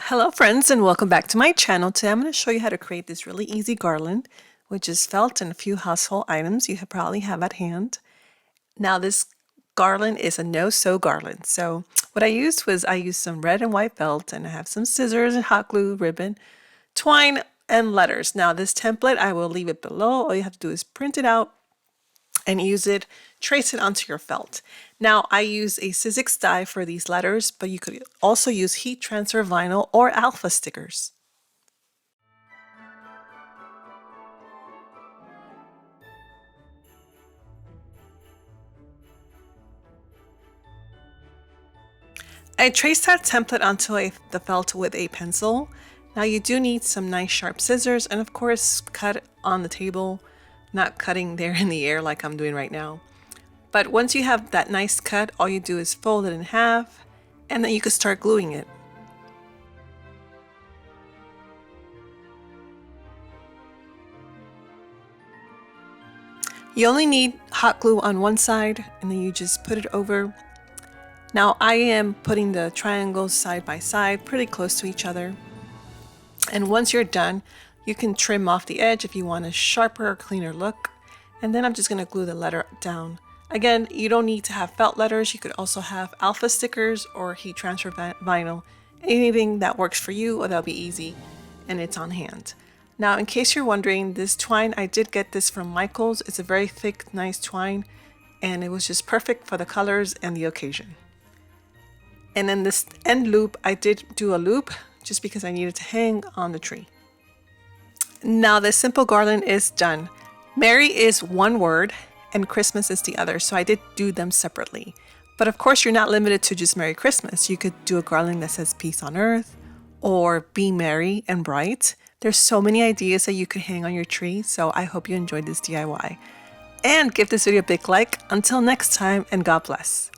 Hello friends and welcome back to my channel. Today I'm going to show you how to create this really easy garland, which is felt and a few household items you probably have at hand. Now this garland is a no-sew garland. So what I used some red and white felt, and I have some scissors and hot glue, ribbon, twine, and letters. Now this template, I will leave it below. All you have to do is print it out and use it, trace it onto your felt. Now I use a Sizzix die for these letters, but you could also use heat transfer vinyl or alpha stickers. I traced that template onto the felt with a pencil. Now you do need some nice sharp scissors and of course cut on the table, not cutting there in the air like I'm doing right now. But once you have that nice cut, all you do is fold it in half and then you can start gluing it. You only need hot glue on one side and then you just put it over. Now I am putting the triangles side by side, pretty close to each other. And once you're done, you can trim off the edge if you want a sharper or cleaner look. And then I'm just going to glue the letter down. Again, you don't need to have felt letters. You could also have alpha stickers or heat transfer vinyl. Anything that works for you, or that'll be easy and it's on hand. Now, in case you're wondering, this twine, I did get this from Michael's. It's a very thick, nice twine, and it was just perfect for the colors and the occasion. And then this end loop, I did do a loop just because I needed to hang on the tree. Now this simple garland is done. Merry is one word and Christmas is the other, so I did do them separately. But of course you're not limited to just Merry Christmas. You could do a garland that says peace on earth or be merry and bright. There's so many ideas that you could hang on your tree, so I hope you enjoyed this DIY. And give this video a big like. Until next time, and God bless.